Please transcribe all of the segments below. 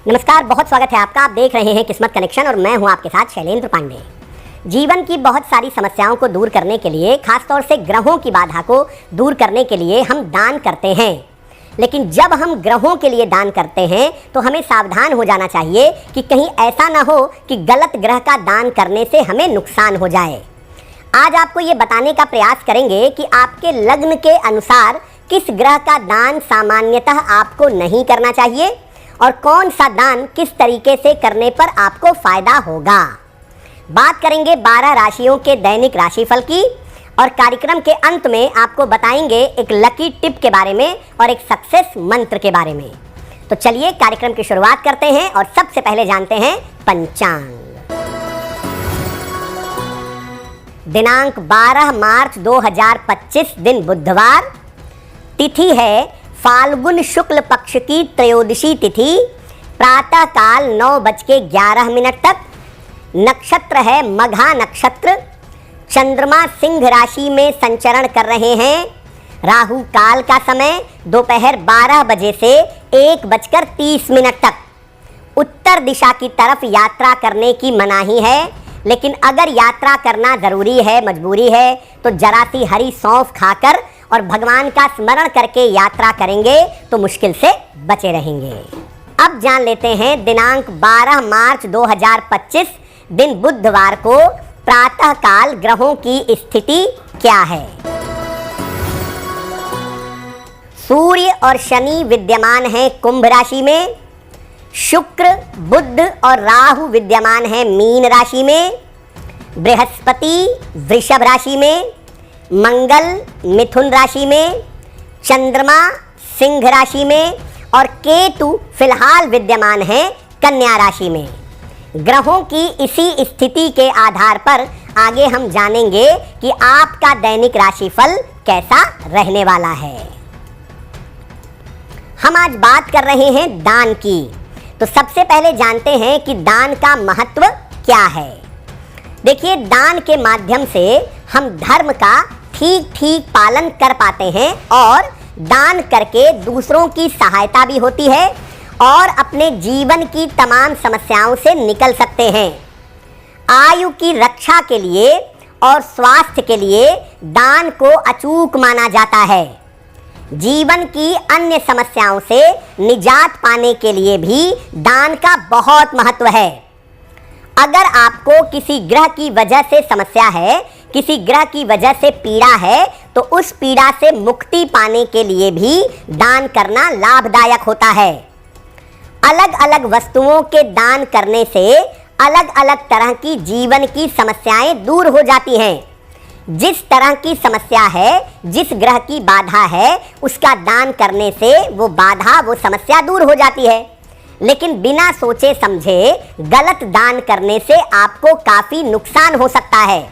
नमस्कार, बहुत स्वागत है आपका। आप देख रहे हैं किस्मत कनेक्शन और मैं हूं आपके साथ शैलेंद्र पांडे। जीवन की बहुत सारी समस्याओं को दूर करने के लिए, खासतौर से ग्रहों की बाधा को दूर करने के लिए हम दान करते हैं। लेकिन जब हम ग्रहों के लिए दान करते हैं तो हमें सावधान हो जाना चाहिए कि कहीं ऐसा ना हो कि गलत ग्रह का दान करने से हमें नुकसान हो जाए। आज आपको ये बताने का प्रयास करेंगे कि आपके लग्न के अनुसार किस ग्रह का दान सामान्यतः आपको नहीं करना चाहिए और कौन सा दान किस तरीके से करने पर आपको फायदा होगा। बात करेंगे 12 राशियों के दैनिक राशिफल की और कार्यक्रम के अंत में आपको बताएंगे एक लकी टिप के बारे में और एक सक्सेस मंत्र के बारे में। तो चलिए कार्यक्रम की शुरुआत करते हैं और सबसे पहले जानते हैं पंचांग। दिनांक 12 मार्च 2025 दिन बुधवार, तिथि है फाल्गुन शुक्ल पक्ष की त्रयोदशी तिथि, प्रातः काल 9:11 तक। नक्षत्र है मघा नक्षत्र। चंद्रमा सिंह राशि में संचरण कर रहे हैं। राहु काल का समय दोपहर 12 बजे से 1:30 तक। उत्तर दिशा की तरफ यात्रा करने की मनाही है, लेकिन अगर यात्रा करना ज़रूरी है, मजबूरी है, तो जरा सी हरी सौंफ खाकर और भगवान का स्मरण करके यात्रा करेंगे तो मुश्किल से बचे रहेंगे। अब जान लेते हैं दिनांक 12 मार्च 2025 दिन बुधवार को प्रातः काल ग्रहों की स्थिति क्या है। सूर्य और शनि विद्यमान हैं कुंभ राशि में। शुक्र, बुध और राहु विद्यमान हैं मीन राशि में। बृहस्पति वृषभ राशि में। मंगल मिथुन राशि में। चंद्रमा सिंह राशि में और केतु फिलहाल विद्यमान है कन्या राशि में। ग्रहों की इसी स्थिति के आधार पर आगे हम जानेंगे कि आपका दैनिक राशिफल कैसा रहने वाला है। हम आज बात कर रहे हैं दान की। तो सबसे पहले जानते हैं कि दान का महत्व क्या है। देखिए, दान के माध्यम से हम धर्म का ठीक पालन कर पाते हैं और दान करके दूसरों की सहायता भी होती है और अपने जीवन की तमाम समस्याओं से निकल सकते हैं। आयु की रक्षा के लिए और स्वास्थ्य के लिए दान को अचूक माना जाता है। जीवन की अन्य समस्याओं से निजात पाने के लिए भी दान का बहुत महत्व है। अगर आपको किसी ग्रह की वजह से समस्या है, किसी ग्रह की वजह से पीड़ा है, तो उस पीड़ा से मुक्ति पाने के लिए भी दान करना लाभदायक होता है। अलग अलग वस्तुओं के दान करने से अलग अलग तरह की जीवन की समस्याएं दूर हो जाती हैं। जिस तरह की समस्या है, जिस ग्रह की बाधा है, उसका दान करने से वो बाधा, वो समस्या दूर हो जाती है। लेकिन बिना सोचे समझे गलत दान करने से आपको काफ़ी नुकसान हो सकता है।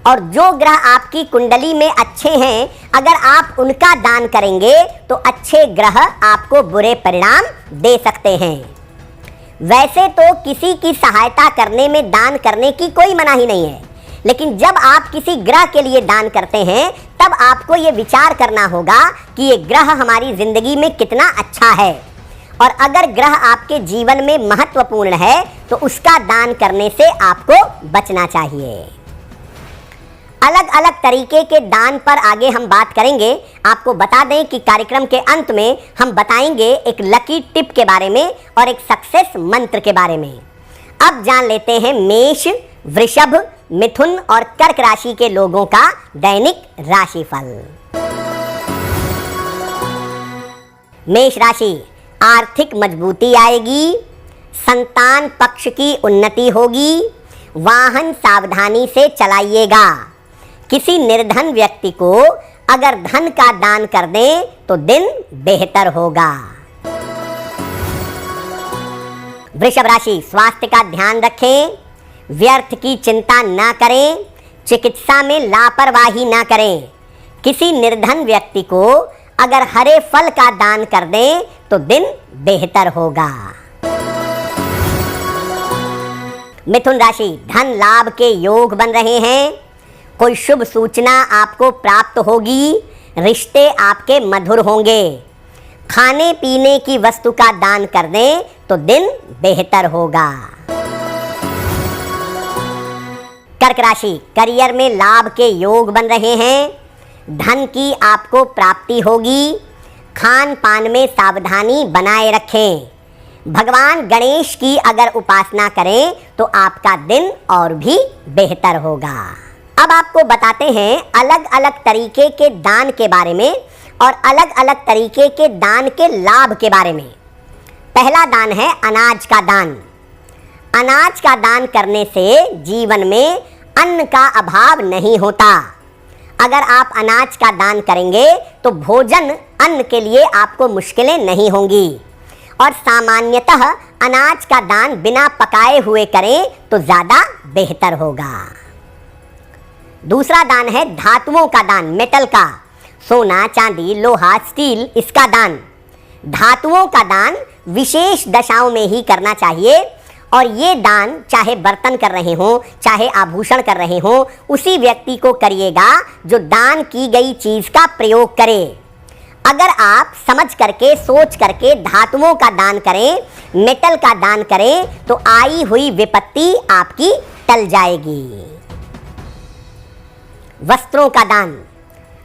और जो ग्रह आपकी कुंडली में अच्छे हैं, अगर आप उनका दान करेंगे तो अच्छे ग्रह आपको बुरे परिणाम दे सकते हैं। वैसे तो किसी की सहायता करने में दान करने की कोई मनाही नहीं है, लेकिन जब आप किसी ग्रह के लिए दान करते हैं तब आपको ये विचार करना होगा कि ये ग्रह हमारी ज़िंदगी में कितना अच्छा है, और अगर ग्रह आपके जीवन में महत्वपूर्ण है तो उसका दान करने से आपको बचना चाहिए। अलग अलग तरीके के दान पर आगे हम बात करेंगे। आपको बता दें कि कार्यक्रम के अंत में हम बताएंगे एक लकी टिप के बारे में और एक सक्सेस मंत्र के बारे में। अब जान लेते हैं मेष, वृषभ, मिथुन और कर्क राशि के लोगों का दैनिक राशिफल। मेष राशि, आर्थिक मजबूती आएगी, संतान पक्ष की उन्नति होगी, वाहन सावधानी से चलाइएगा। किसी निर्धन व्यक्ति को अगर धन का दान कर दें तो दिन बेहतर होगा। वृषभ राशि, स्वास्थ्य का ध्यान रखें, व्यर्थ की चिंता ना करें, चिकित्सा में लापरवाही ना करें। किसी निर्धन व्यक्ति को अगर हरे फल का दान कर दें तो दिन बेहतर होगा। मिथुन राशि, धन लाभ के योग बन रहे हैं। कोई शुभ सूचना आपको प्राप्त होगी। रिश्ते आपके मधुर होंगे। खाने पीने की वस्तु का दान कर दें तो दिन बेहतर होगा। कर्क राशि, करियर में लाभ के योग बन रहे हैं, धन की आपको प्राप्ति होगी, खान पान में सावधानी बनाए रखें। भगवान गणेश की अगर उपासना करें तो आपका दिन और भी बेहतर होगा। अब आपको बताते हैं अलग अलग तरीके के दान के बारे में और अलग अलग तरीके के दान के लाभ के बारे में। पहला दान है अनाज का दान। अनाज का दान करने से जीवन में अन्न का अभाव नहीं होता। अगर आप अनाज का दान करेंगे तो भोजन अन्न के लिए आपको मुश्किलें नहीं होंगी और सामान्यतः अनाज का दान बिना पकाए हुए करें तो ज़्यादा बेहतर होगा। दूसरा दान है धातुओं का दान, मेटल का, सोना, चांदी, लोहा, स्टील, इसका दान। धातुओं का दान विशेष दशाओं में ही करना चाहिए और ये दान चाहे बर्तन कर रहे हों, चाहे आभूषण कर रहे हों, उसी व्यक्ति को करिएगा जो दान की गई चीज़ का प्रयोग करे। अगर आप समझ करके, सोच करके धातुओं का दान करें, मेटल का दान करें तो आई हुई विपत्ति आपकी टल जाएगी। वस्त्रों का दान,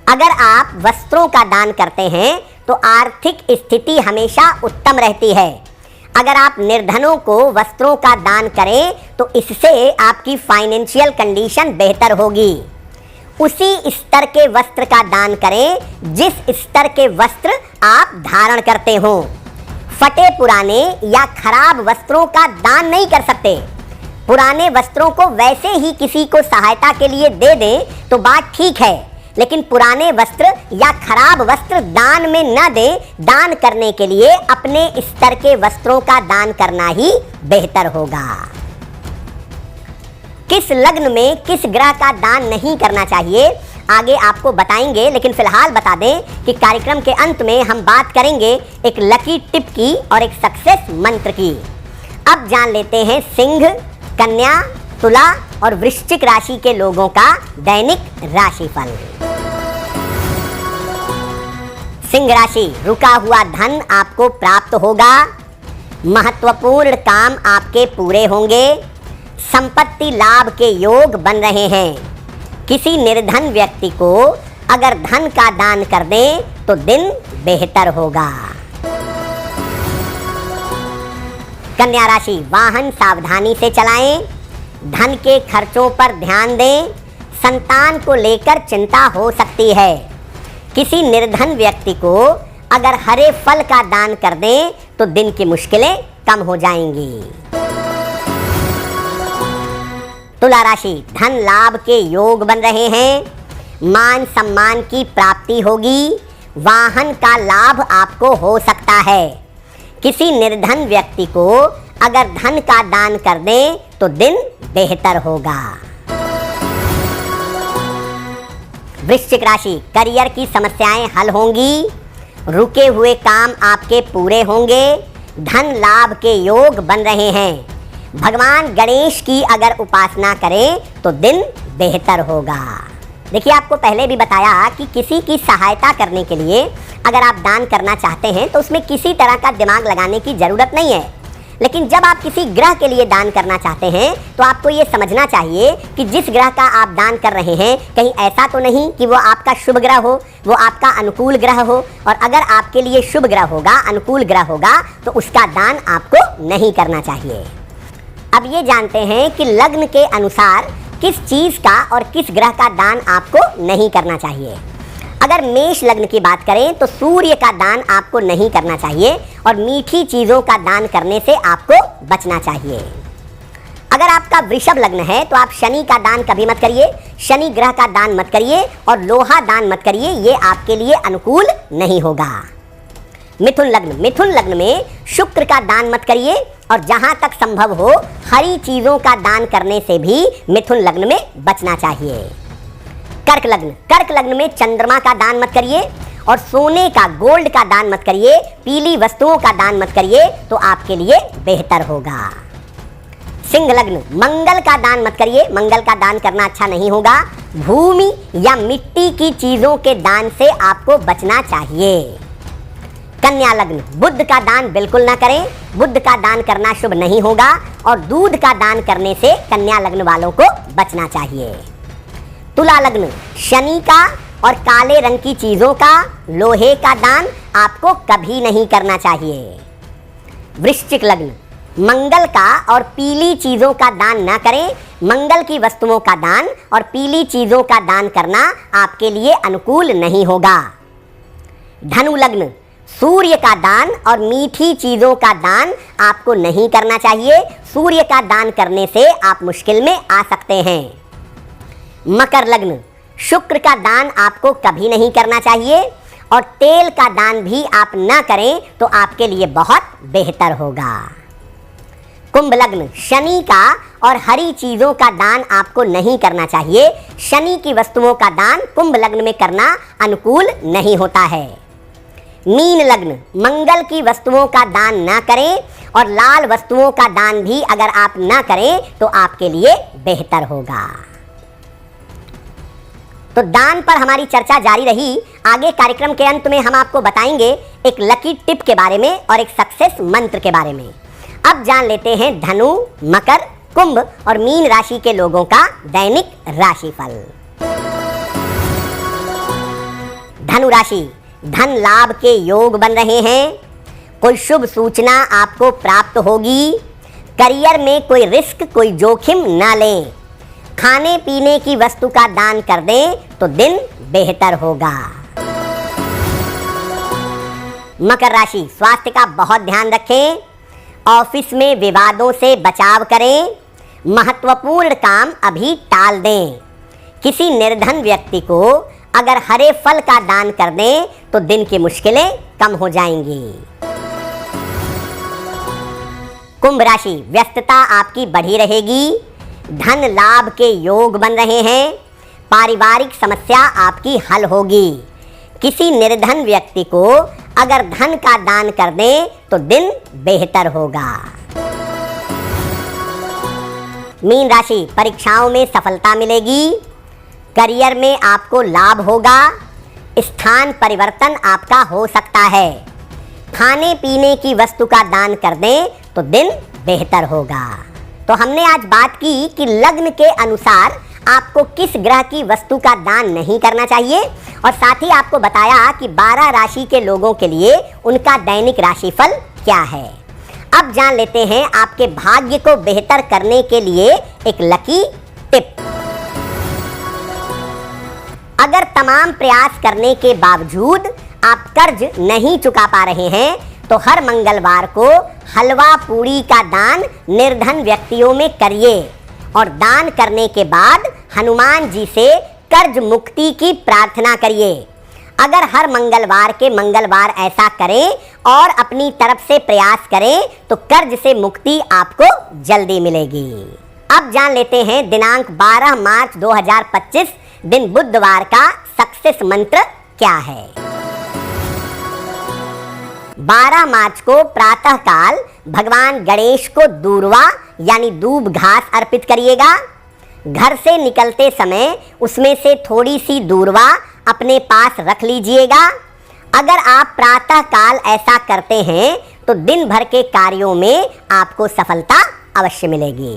अगर आप वस्त्रों का दान करते हैं तो आर्थिक स्थिति हमेशा उत्तम रहती है। अगर आप निर्धनों को वस्त्रों का दान करें तो इससे आपकी फाइनेंशियल कंडीशन बेहतर होगी। उसी स्तर के वस्त्र का दान करें जिस स्तर के वस्त्र आप धारण करते हो। फटे पुराने या खराब वस्त्रों का दान नहीं कर सकते। पुराने वस्त्रों को वैसे ही किसी को सहायता के लिए दे दें तो बात ठीक है, लेकिन पुराने वस्त्र या खराब वस्त्र दान में न दें। दान करने के लिए अपने स्तर के वस्त्रों का दान करना ही बेहतर होगा। किस लग्न में किस ग्रह का दान नहीं करना चाहिए आगे आपको बताएंगे, लेकिन फिलहाल बता दें कि कार्यक्रम के अंत में हम बात करेंगे एक लकी टिप की और एक सक्सेस मंत्र की। अब जान लेते हैं सिंह, कन्या, तुला और वृश्चिक राशि के लोगों का दैनिक राशिफल। सिंह राशि, रुका हुआ धन आपको प्राप्त होगा, महत्वपूर्ण काम आपके पूरे होंगे, संपत्ति लाभ के योग बन रहे हैं। किसी निर्धन व्यक्ति को अगर धन का दान कर दें तो दिन बेहतर होगा। कन्या राशि, वाहन सावधानी से चलाएं, धन के खर्चों पर ध्यान दें, संतान को लेकर चिंता हो सकती है। किसी निर्धन व्यक्ति को अगर हरे फल का दान कर दें तो दिन की मुश्किलें कम हो जाएंगी। तुला राशि, धन लाभ के योग बन रहे हैं, मान सम्मान की प्राप्ति होगी, वाहन का लाभ आपको हो सकता है। किसी निर्धन व्यक्ति को अगर धन का दान कर दें तो दिन बेहतर होगा। वृश्चिक राशि, करियर की समस्याएं हल होंगी, रुके हुए काम आपके पूरे होंगे, धन लाभ के योग बन रहे हैं। भगवान गणेश की अगर उपासना करें तो दिन बेहतर होगा। देखिए, आपको पहले भी बताया कि किसी की सहायता करने के लिए अगर आप दान करना चाहते हैं तो उसमें किसी तरह का दिमाग लगाने की ज़रूरत नहीं है। लेकिन जब आप किसी ग्रह के लिए दान करना चाहते हैं तो आपको ये समझना चाहिए कि जिस ग्रह का आप दान कर रहे हैं कहीं ऐसा तो नहीं कि वो आपका शुभ ग्रह हो, वो आपका अनुकूल ग्रह हो। और अगर आपके लिए शुभ ग्रह होगा, अनुकूल ग्रह होगा तो उसका दान आपको नहीं करना चाहिए। अब ये जानते हैं कि लग्न के अनुसार किस चीज़ का और किस ग्रह का दान आपको नहीं करना चाहिए। अगर मेष लग्न की बात करें तो सूर्य का दान आपको नहीं करना चाहिए और मीठी चीज़ों का दान करने से आपको बचना चाहिए। अगर आपका वृषभ लग्न है तो आप शनि का दान कभी मत करिए, शनि ग्रह का दान मत करिए और लोहा दान मत करिए, ये आपके लिए अनुकूल नहीं होगा। मिथुन लग्न में शुक्र का दान मत करिए और जहां तक संभव हो हरी चीज़ों का दान करने से भी मिथुन लग्न में बचना चाहिए। कर्क लग्न में चंद्रमा का दान मत करिए और सोने का, गोल्ड का दान मत करिए, पीली वस्तुओं का दान मत करिए तो आपके लिए बेहतर होगा। सिंह लग्न, मंगल का दान मत करिए, मंगल का दान करना अच्छा नहीं होगा। भूमि या मिट्टी की चीज़ों के दान से आपको बचना चाहिए। कन्या लग्न, बुध का दान बिल्कुल ना करें, बुध का दान करना शुभ नहीं होगा और दूध का दान करने से कन्या लग्न वालों को बचना चाहिए। तुला लग्न, शनि का और काले रंग की चीजों का, लोहे का दान आपको कभी नहीं करना चाहिए। वृश्चिक लग्न, मंगल का और पीली चीजों का दान ना करें, मंगल की वस्तुओं का दान और पीली चीजों का दान करना आपके लिए अनुकूल नहीं होगा। धनु लग्न, सूर्य का दान और मीठी चीजों का दान आपको नहीं करना चाहिए, सूर्य का दान करने से आप मुश्किल में आ सकते हैं। मकर लग्न, शुक्र का दान आपको कभी नहीं करना चाहिए और तेल का दान भी आप ना करें तो आपके लिए बहुत बेहतर होगा। कुंभ लग्न, शनि का और हरी चीजों का दान आपको नहीं करना चाहिए, शनि की वस्तुओं का दान कुंभ लग्न में करना अनुकूल नहीं होता है। मीन लग्न, मंगल की वस्तुओं का दान ना करें और लाल वस्तुओं का दान भी अगर आप ना करें तो आपके लिए बेहतर होगा। तो दान पर हमारी चर्चा जारी रही। आगे कार्यक्रम के अंत में हम आपको बताएंगे एक लकी टिप के बारे में और एक सक्सेस मंत्र के बारे में। अब जान लेते हैं धनु, मकर, कुंभ और मीन राशि के लोगों का दैनिक राशिफल। धनु राशि, धन लाभ के योग बन रहे हैं, कोई शुभ सूचना आपको प्राप्त होगी, करियर में कोई रिस्क, कोई जोखिम ना लें, खाने पीने की वस्तु का दान कर दें तो दिन बेहतर होगा। मकर राशि, स्वास्थ्य का बहुत ध्यान रखें, ऑफिस में विवादों से बचाव करें, महत्वपूर्ण काम अभी टाल दें, किसी निर्धन व्यक्ति को अगर हरे फल का दान कर दें तो दिन की मुश्किलें कम हो जाएंगी। कुंभ राशि, व्यस्तता आपकी बढ़ी रहेगी, धन लाभ के योग बन रहे हैं, पारिवारिक समस्या आपकी हल होगी, किसी निर्धन व्यक्ति को अगर धन का दान कर दें तो दिन बेहतर होगा। मीन राशि, परीक्षाओं में सफलता मिलेगी, करियर में आपको लाभ होगा, स्थान परिवर्तन आपका हो सकता है, खाने पीने की वस्तु का दान कर दें तो दिन बेहतर होगा। तो हमने आज बात की कि लग्न के अनुसार आपको किस ग्रह की वस्तु का दान नहीं करना चाहिए और साथ ही आपको बताया कि 12 राशि के लोगों के लिए उनका दैनिक राशिफल क्या है। अब जान लेते हैं आपके भाग्य को बेहतर करने के लिए एक लकी टिप। अगर तमाम प्रयास करने के बावजूद आप कर्ज नहीं चुका पा रहे हैं तो हर मंगलवार को हलवा पूड़ी का दान निर्धन व्यक्तियों में करिए और दान करने के बाद हनुमान जी से कर्ज मुक्ति की प्रार्थना करिए। अगर हर मंगलवार के मंगलवार ऐसा करें और अपनी तरफ से प्रयास करें तो कर्ज से मुक्ति आपको जल्दी मिलेगी। अब जान लेते हैं दिनांक 12 मार्च 2025 दिन बुधवार का सक्सेस मंत्र क्या है। 12 मार्च को प्रातः काल भगवान गणेश को दूर्वा यानी दूब घास अर्पित करिएगा। घर से निकलते समय उसमें से थोड़ी सी दूर्वा अपने पास रख लीजिएगा। अगर आप प्रातः काल ऐसा करते हैं तो दिन भर के कार्यों में आपको सफलता अवश्य मिलेगी।